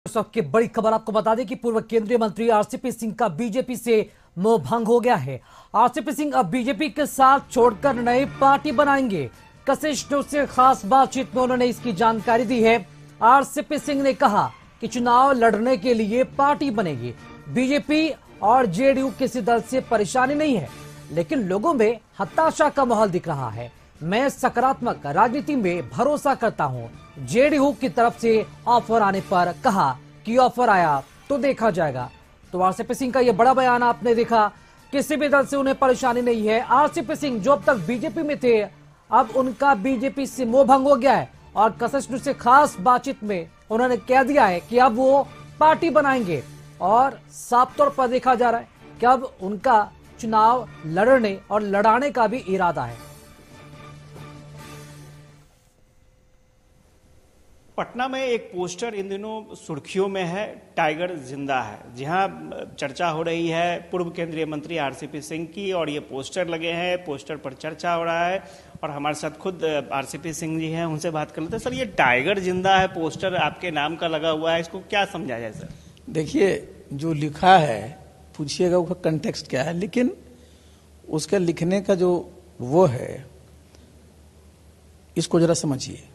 सबके बड़ी खबर आपको बता दें कि पूर्व केंद्रीय मंत्री आरसीपी सिंह का बीजेपी से मोह भंग हो गया है। आरसीपी सिंह अब बीजेपी के साथ छोड़कर नई पार्टी बनाएंगे। कशिश न्यूज से खास बातचीत में उन्होंने इसकी जानकारी दी है। आरसीपी सिंह ने कहा कि चुनाव लड़ने के लिए पार्टी बनेगी। बीजेपी और जेडीयू किसी दल से परेशानी नहीं है, लेकिन लोगों में हताशा का माहौल दिख रहा है। मैं सकारात्मक राजनीति में भरोसा करता हूं। जेडीयू की तरफ से ऑफर आने पर कहा कि ऑफर आया तो देखा जाएगा। तो आरसीपी सिंह का यह बड़ा बयान आपने देखा। किसी भी दल से उन्हें परेशानी नहीं है। आरसीपी सिंह जो अब तक बीजेपी में थे, अब उनका बीजेपी से मोह भंग हो गया है और कशिश न्यूज से खास बातचीत में उन्होंने कह दिया है कि अब वो पार्टी बनाएंगे और साफ तौर पर देखा जा रहा है कि अब उनका चुनाव लड़ने और लड़ाने का भी इरादा है। पटना में एक पोस्टर इन दिनों सुर्खियों में है, टाइगर जिंदा है। जी हाँ, चर्चा हो रही है पूर्व केंद्रीय मंत्री आरसीपी सिंह की और ये पोस्टर लगे हैं, पोस्टर पर चर्चा हो रहा है और हमारे साथ खुद आरसीपी सिंह जी हैं, उनसे बात कर लेते हैं। सर, ये टाइगर जिंदा है पोस्टर आपके नाम का लगा हुआ है, इसको क्या समझा जाए सर? देखिए, जो लिखा है पूछिएगा उसका कंटेक्स्ट क्या है, लेकिन उसके लिखने का जो वो है इसको जरा समझिए।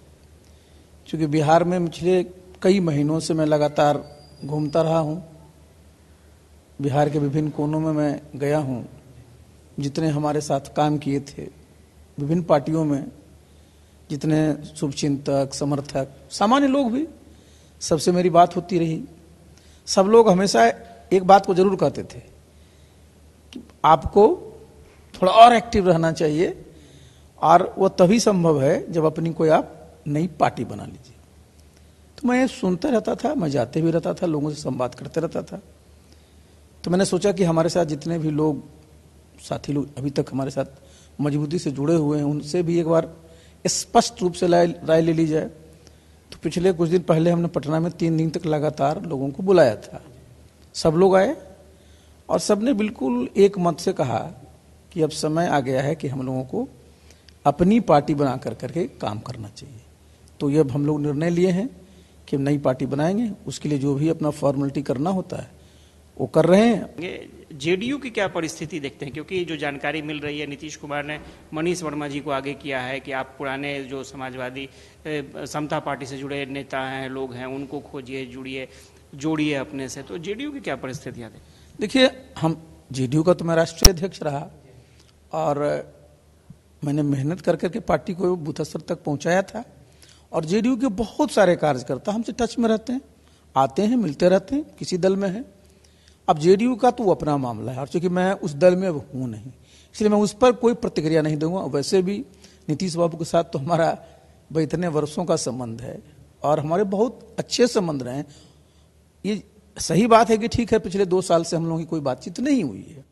क्योंकि बिहार में पिछले कई महीनों से मैं लगातार घूमता रहा हूँ। बिहार के विभिन्न कोनों में मैं गया हूँ। जितने हमारे साथ काम किए थे विभिन्न पार्टियों में, जितने शुभचिंतक, समर्थक, सामान्य लोग भी, सबसे मेरी बात होती रही। सब लोग हमेशा एक बात को जरूर कहते थे कि आपको थोड़ा और एक्टिव रहना चाहिए और वो तभी संभव है जब अपनी कोई आप नई पार्टी बना लीजिए। तो मैं सुनता रहता था, मैं जाते भी रहता था, लोगों से संवाद करते रहता था। तो मैंने सोचा कि हमारे साथ जितने भी लोग, साथी लोग अभी तक हमारे साथ मजबूती से जुड़े हुए हैं, उनसे भी एक बार स्पष्ट रूप से राय ले ली जाए। तो पिछले कुछ दिन पहले हमने पटना में 3 दिन तक लगातार लोगों को बुलाया था। सब लोग आए और सबने बिल्कुल एक मत से कहा कि अब समय आ गया है कि हम लोगों को अपनी पार्टी बना करके काम करना चाहिए। तो ये अब हम लोग निर्णय लिए हैं कि नई पार्टी बनाएंगे। उसके लिए जो भी अपना फॉर्मेलिटी करना होता है वो कर रहे हैं। जेडीयू की क्या परिस्थिति देखते हैं? क्योंकि जो जानकारी मिल रही है, नीतीश कुमार ने मनीष वर्मा जी को आगे किया है कि आप पुराने जो समाजवादी समता पार्टी से जुड़े नेता हैं, लोग हैं, उनको खोजिए, जोड़िए अपने से। तो जेडीयू की क्या परिस्थितियाँ दें? देखिए, हम जेडीयू का तो मैं राष्ट्रीय अध्यक्ष रहा और मैंने मेहनत कर करके पार्टी को बूथ स्तर तक पहुंचाया था। और जेडीयू के बहुत सारे कार्यकर्ता हमसे टच में रहते हैं, आते हैं, मिलते रहते हैं, किसी दल में है। अब जेडीयू का तो वो अपना मामला है और चूंकि मैं उस दल में हूं नहीं, इसलिए मैं उस पर कोई प्रतिक्रिया नहीं दूंगा। वैसे भी नीतीश बाबू के साथ तो हमारा इतने वर्षों का संबंध है और हमारे बहुत अच्छे संबंध रहे हैं। ये सही बात है कि ठीक है, पिछले 2 साल से हम लोगों की कोई बातचीत नहीं हुई है,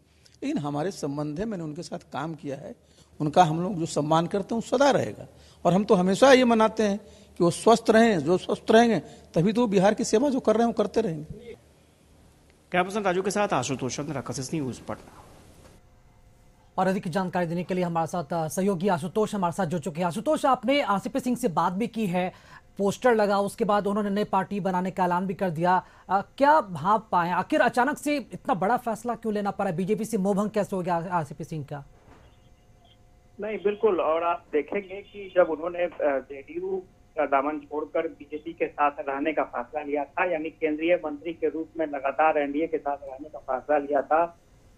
लेकिन हमारे संबंध है। मैंने उनके साथ काम किया है, उनका हम लोग जो सम्मान करते हैं वो सदा रहेगा। और हम तो हमेशा ये मनाते हैं कि वो स्वस्थ रहें। जो स्वस्थ रहेंगे तभी तो बिहार की सेवा जो कर रहे हैं वो करते रहेंगे। कैमरा पर्सन राजू के साथ आशुतोष चंद्र, कशिश न्यूज पटना। और अधिक जानकारी देने के लिए हमारे साथ सहयोगी आशुतोष हमारे साथ जुड़ चुके हैं। आशुतोष, आपने आरसीपी सिंह से बात भी की है, पोस्टर लगा, उसके बाद उन्होंने नई पार्टी बनाने का ऐलान भी कर दिया। क्या भाव पाए? आखिर अचानक से इतना बड़ा फैसला क्यों लेना पड़ा? बीजेपी से मोह भंग कैसे हो गया आरसीपी सिंह का? नहीं, बिल्कुल। और आप देखेंगे कि जब उन्होंने जेडीयू का दामन छोड़कर बीजेपी के साथ रहने का फैसला लिया था, यानी केंद्रीय मंत्री के रूप में लगातार एनडीए के साथ रहने का फैसला लिया था,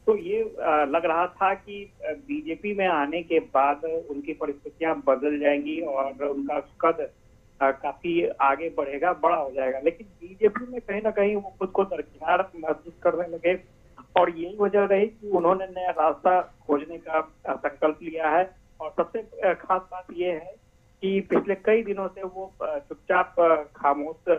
तो ये लग रहा था कि बीजेपी में आने के बाद उनकी परिस्थितियां बदल जाएंगी और उनका कद काफी आगे बढ़ेगा, बड़ा हो जाएगा। लेकिन बीजेपी में कहीं ना कहीं वो खुद को दरकिनार महसूस करने लगे और यही वजह रही कि उन्होंने नया रास्ता खोजने का संकल्प लिया है। और सबसे खास बात यह है कि पिछले कई दिनों से वो चुपचाप खामोश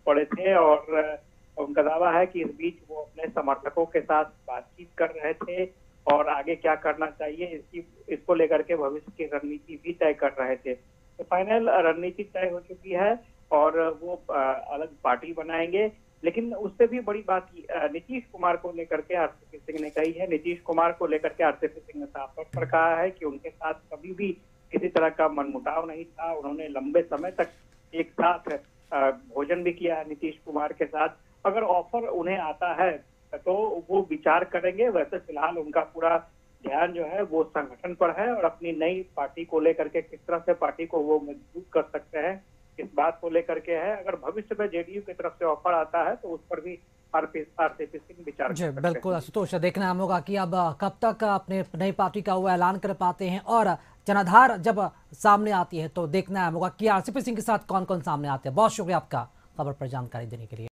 पड़े थे और उनका दावा है कि इस बीच वो अपने समर्थकों के साथ बातचीत कर रहे थे और आगे क्या करना चाहिए इसको लेकर के भविष्य की रणनीति भी तय कर रहे थे। तो फाइनल रणनीति तय हो चुकी है और वो अलग पार्टी बनाएंगे। लेकिन उससे भी बड़ी बात नीतीश कुमार को लेकर के आरसीपी सिंह ने कही है। नीतीश कुमार को लेकर के आरसीपी सिंह ने साफ तौर पर कहा है कि उनके साथ कभी भी किसी तरह का मनमुटाव नहीं था। उन्होंने लंबे समय तक एक साथ भोजन भी किया है नीतीश कुमार के साथ। अगर ऑफर उन्हें आता है तो वो विचार करेंगे। वैसे फिलहाल उनका पूरा ध्यान जो है वो संगठन पर है और अपनी नई पार्टी को लेकर के किस तरह से पार्टी को वो मजबूत कर सकते हैं, इस बात को लेकर के है। अगर भविष्य में जेडीयू की तरफ से ऑफर आता है तो उस पर भी आरसीपी सिंह विचार कर जी सकते बिल्कुल हैं। आशुतोष, देखना हम होगा कि अब कब तक अपने नई पार्टी का वो ऐलान कर पाते हैं और जनाधार जब सामने आती है तो देखना हम होगा कि आरसीपी सिंह के साथ कौन कौन सामने आते हैं। बहुत शुक्रिया आपका खबर पर जानकारी देने के लिए।